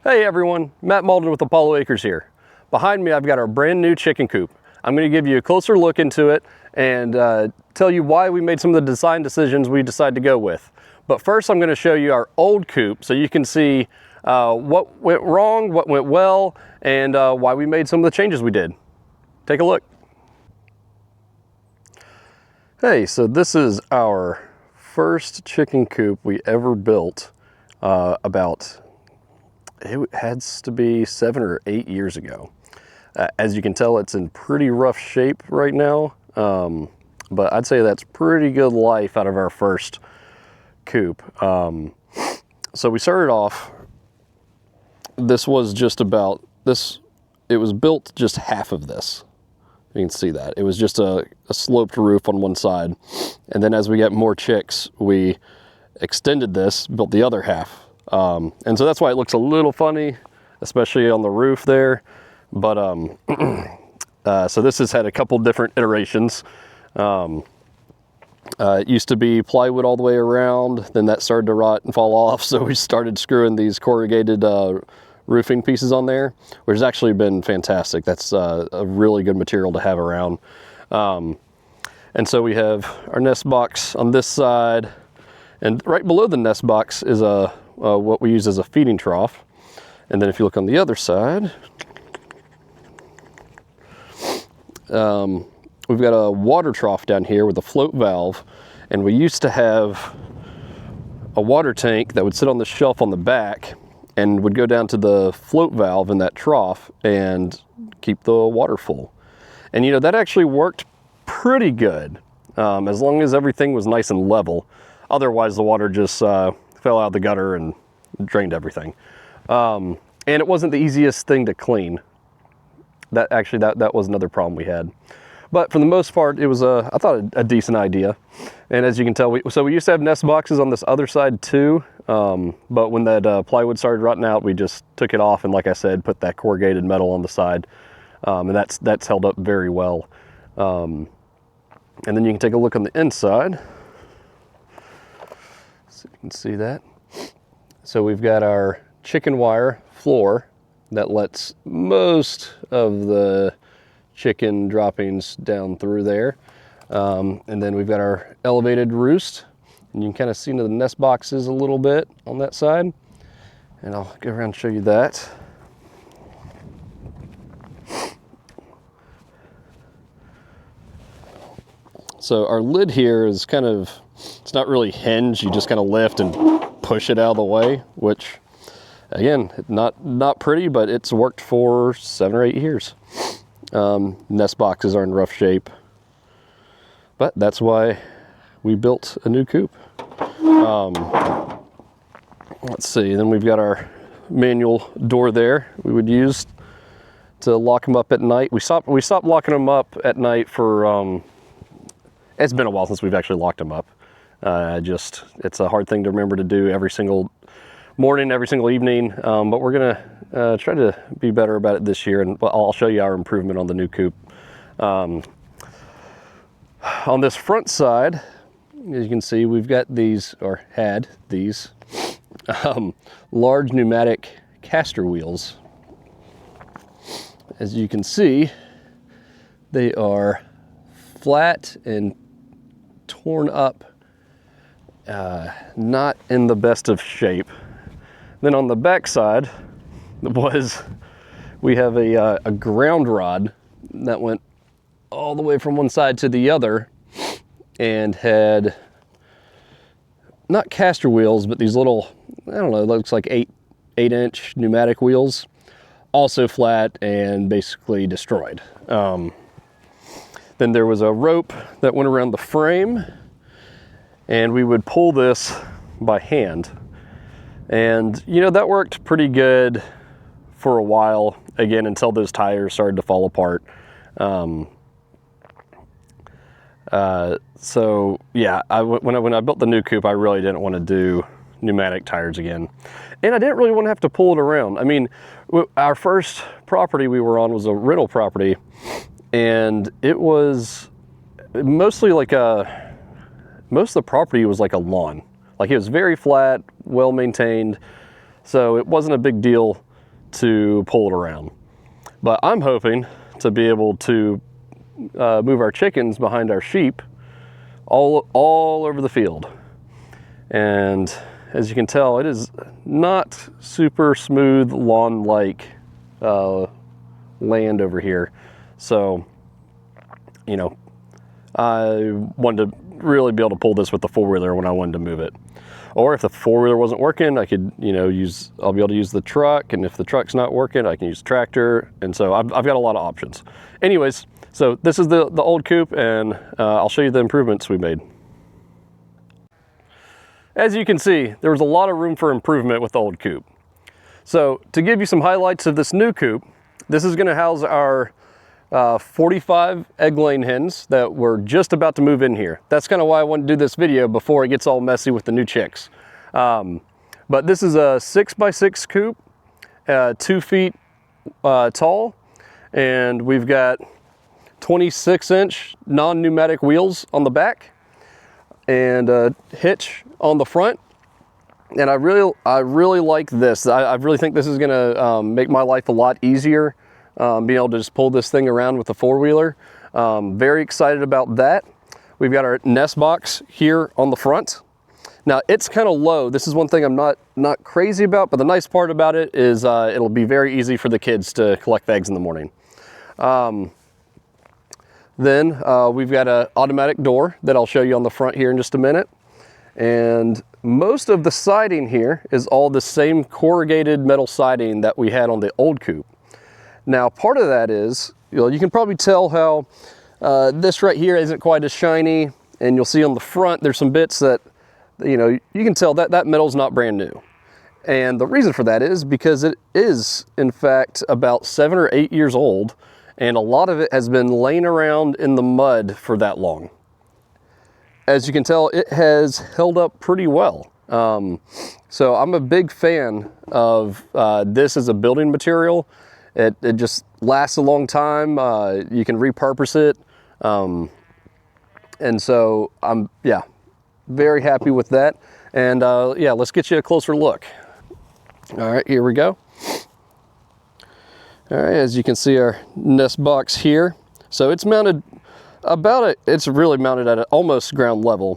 Hey everyone, Matt Malden with Apollo Acres here. Behind me I've got our brand new chicken coop. I'm going to give you a closer look into it and tell you why we made some of the design decisions we decided to go with. But first I'm going to show you our old coop so you can see what went wrong, what went well, and why we made some of the changes we did. Take a look. Hey, so this is our first chicken coop we ever built it has to be 7 or 8 years ago. As you can tell, it's in pretty rough shape right now, but I'd say that's pretty good life out of our first coop. So we started off, this was just about this, it was built just half of this. You can see that. It was just a sloped roof on one side. And then as we got more chicks, we extended this, built the other half. And so that's why it looks a little funny, especially on the roof there. But so this has had a couple different iterations. It used to be plywood all the way around, then that started to rot and fall off. So we started screwing these corrugated roofing pieces on there, which has actually been fantastic. That's a really good material to have around. And so we have our nest box on this side, and right below the nest box is what we use as a feeding trough. And then if you look on the other side, we've got a water trough down here with a float valve, and we used to have a water tank that would sit on the shelf on the back and would go down to the float valve in that trough and keep the water full. And you know, that actually worked pretty good, as long as everything was nice and level. Otherwise the water just fell out of the gutter and drained everything. And it wasn't the easiest thing to clean. That was another problem we had. But for the most part, it was I thought a decent idea. And as you can tell, we used to have nest boxes on this other side too. But when that plywood started rotting out, we just took it off and, like I said, put that corrugated metal on the side. And that's held up very well. And then you can take a look on the inside. So you can see that. So we've got our chicken wire floor that lets most of the chicken droppings down through there. And then we've got our elevated roost, and you can kind of see into the nest boxes a little bit on that side. And I'll go around and show you that. So our lid here is kind of, it's not really hinged. You just kind of lift and push it out of the way, which again, not pretty, but it's worked for 7 or 8 years. Nest boxes are in rough shape, but that's why we built a new coop. Let's see, then we've got our manual door there we would use to lock them up at night. We stopped locking them up at night for, it's been a while since we've actually locked them up. It's a hard thing to remember to do every single morning, every single evening, but we're gonna try to be better about it this year, and I'll show you our improvement on the new coop. On this front side, as you can see, we've got these, or had these, large pneumatic caster wheels. As you can see, they are flat and torn up, not in the best of shape. Then on the back side we have a ground rod that went all the way from one side to the other and had not caster wheels, but these little, I don't know, it looks like 8-inch pneumatic wheels, also flat and basically destroyed. Then there was a rope that went around the frame, and we would pull this by hand. And you know, that worked pretty good for a while, again, until those tires started to fall apart. So yeah, when I built the new coop, I really didn't want to do pneumatic tires again. And I didn't really want to have to pull it around. I mean, our first property we were on was a rental property, and it was mostly like most of the property was like a lawn. Like, it was very flat, well maintained, so it wasn't a big deal to pull it around. But I'm hoping to be able to move our chickens behind our sheep all over the field. And as you can tell, it is not super smooth lawn-like land over here. So, you know, I wanted to really be able to pull this with the four-wheeler when I wanted to move it. Or if the four-wheeler wasn't working, I could, you know, I'll be able to use the truck, and if the truck's not working, I can use the tractor, and so I've got a lot of options. Anyways, so this is the old coop, and I'll show you the improvements we made. As you can see, there was a lot of room for improvement with the old coop. So to give you some highlights of this new coop, this is gonna house our 45 egg-laying hens that we're just about to move in here. That's kind of why I wanted to do this video before it gets all messy with the new chicks. But this is a 6x6 coop, 2 feet tall, and we've got 26-inch non-pneumatic wheels on the back and a hitch on the front. And I really like this. I really think this is gonna make my life a lot easier. Being able to just pull this thing around with the four-wheeler. Very excited about that. We've got our nest box here on the front. Now it's kind of low. This is one thing I'm not crazy about, but the nice part about it is it'll be very easy for the kids to collect eggs in the morning. Then we've got an automatic door that I'll show you on the front here in just a minute. And most of the siding here is all the same corrugated metal siding that we had on the old coop. Now, part of that is, you know, you can probably tell how this right here isn't quite as shiny, and you'll see on the front there's some bits that, you know, you can tell that metal's not brand new. And the reason for that is because it is, in fact, about 7 or 8 years old, and a lot of it has been laying around in the mud for that long. As you can tell, it has held up pretty well. So I'm a big fan of this as a building material. It just lasts a long time. You can repurpose it. And so I'm, yeah, very happy with that. And yeah, let's get you a closer look. All right, here we go. All right, as you can see our nest box here. So it's mounted it's really mounted at almost ground level,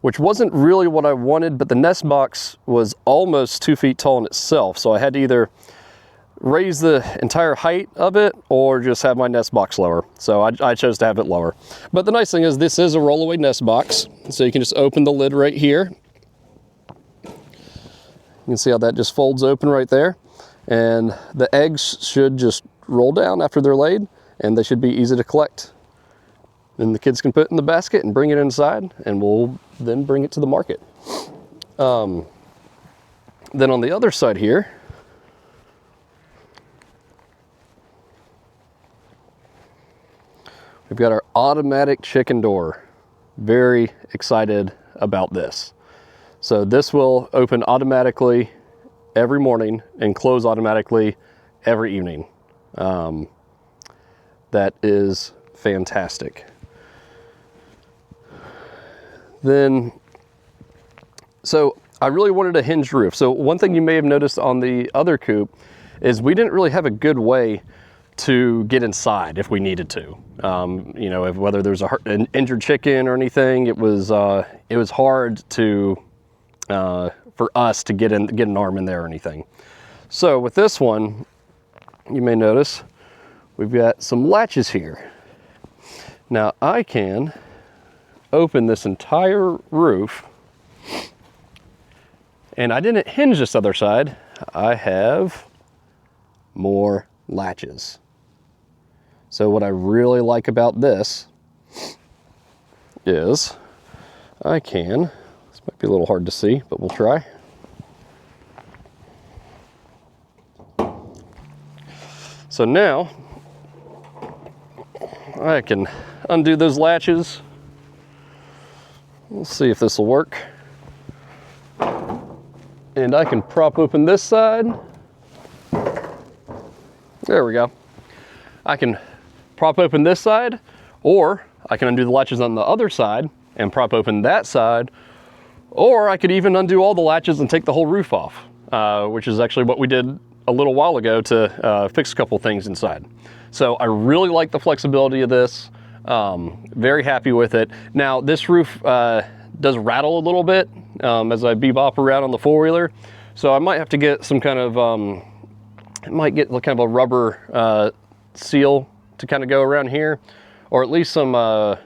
which wasn't really what I wanted, but the nest box was almost 2 feet tall in itself. So I had to either raise the entire height of it or just have my nest box lower. So I chose to have it lower. But the nice thing is this is a rollaway nest box. So you can just open the lid right here. You can see how that just folds open right there. And the eggs should just roll down after they're laid, and they should be easy to collect. Then the kids can put it in the basket and bring it inside, and we'll then bring it to the market. Then on the other side here, we've got our automatic chicken door. Very excited about this. So this will open automatically every morning and close automatically every evening. That is fantastic. Then, so I really wanted a hinged roof. So one thing you may have noticed on the other coop is we didn't really have a good way to get inside if we needed to. You know, whether there's an injured chicken or anything, it was hard to for us to get an arm in there or anything. So with this one, you may notice we've got some latches here. Now I can open this entire roof, and I didn't hinge this other side. I have more latches. So what I really like about this is I can, this might be a little hard to see, but we'll try. So now I can undo those latches. We'll see if this will work. And I can prop open this side. There we go. I can prop open this side, or I can undo the latches on the other side and prop open that side, or I could even undo all the latches and take the whole roof off, which is actually what we did a little while ago to fix a couple things inside. So I really like the flexibility of this. Very happy with it. Now this roof does rattle a little bit as I bebop around on the four-wheeler. So I might have to get some kind of, I might get kind of a rubber seal to kind of go around here, or at least some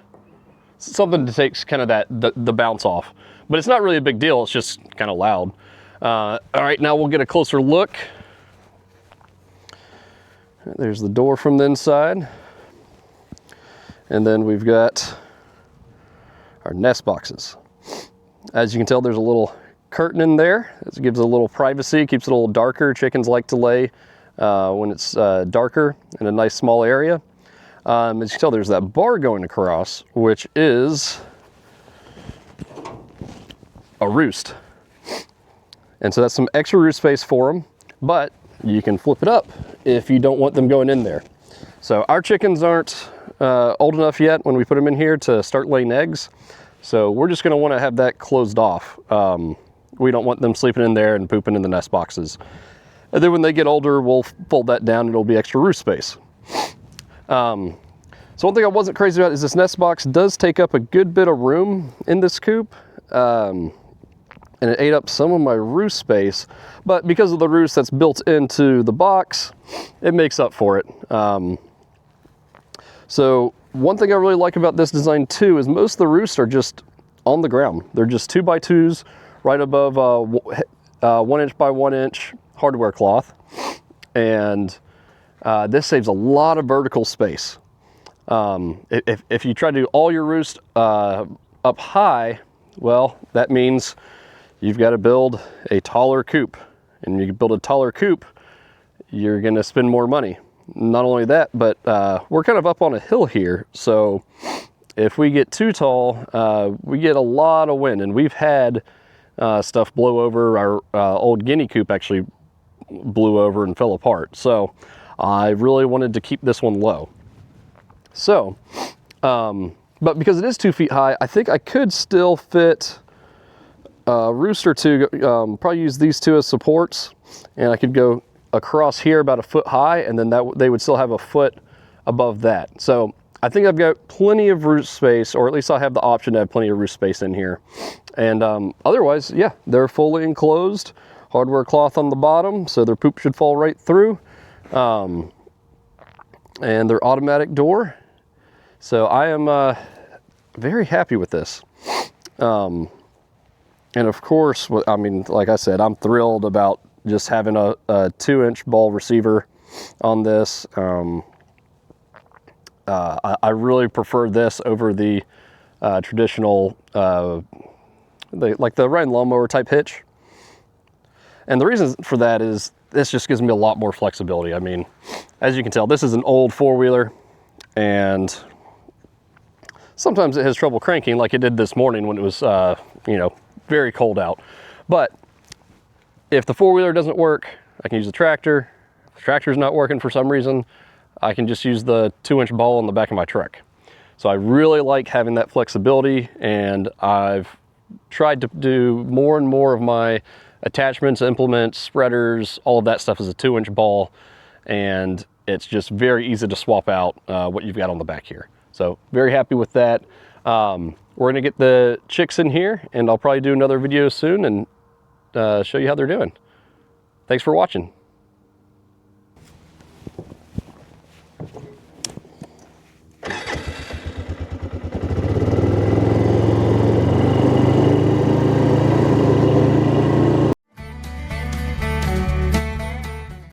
something to take kind of the bounce off. But it's not really a big deal, it's just kind of loud. All right, now we'll get a closer look. There's the door from the inside. And then we've got our nest boxes. As you can tell, there's a little curtain in there. It gives it a little privacy, keeps it a little darker. Chickens like to lay when it's darker in a nice small area. As you can tell, there's that bar going across, which is a roost. And so that's some extra roost space for them, but you can flip it up if you don't want them going in there. So our chickens aren't old enough yet when we put them in here to start laying eggs. So we're just gonna wanna have that closed off. We don't want them sleeping in there and pooping in the nest boxes. And then when they get older, we'll fold that down and it'll be extra roost space. So one thing I wasn't crazy about is this nest box does take up a good bit of room in this coop. And it ate up some of my roost space, but because of the roost that's built into the box, it makes up for it. So one thing I really like about this design too is most of the roosts are just on the ground. They're just 2x2s right above 1 inch by 1 inch hardware cloth. And this saves a lot of vertical space. If you try to do all your roost up high, well, that means you've got to build a taller coop. And you build a taller coop, you're going to spend more money. Not only that, but we're kind of up on a hill here. So if we get too tall, we get a lot of wind. And we've had stuff blow over. Our old guinea coop actually blew over and fell apart. So I really wanted to keep this one low. So, but because it is 2 feet high, I think I could still fit a roost or two, probably use these two as supports, and I could go across here about 1 foot high, and then they would still have 1 foot above that. So I think I've got plenty of roost space, or at least I'll have the option to have plenty of roost space in here. And otherwise, yeah, they're fully enclosed, hardware cloth on the bottom, so their poop should fall right through. And their automatic door. So I am very happy with this. And of course, I mean, like I said, I'm thrilled about just having a 2-inch ball receiver on this. I really prefer this over the traditional, like the riding lawnmower type hitch. And the reason for that is this just gives me a lot more flexibility. I mean, as you can tell, this is an old four-wheeler, and sometimes it has trouble cranking like it did this morning when it was, you know, very cold out. But if the four-wheeler doesn't work, I can use the tractor. If the tractor's not working for some reason, I can just use the 2-inch ball on the back of my truck. So I really like having that flexibility, and I've tried to do more and more of my attachments, implements, spreaders, all of that stuff is a 2-inch ball, and it's just very easy to swap out what you've got on the back here. So very happy with that. We're gonna get the chicks in here, and I'll probably do another video soon and show you how they're doing. Thanks for watching.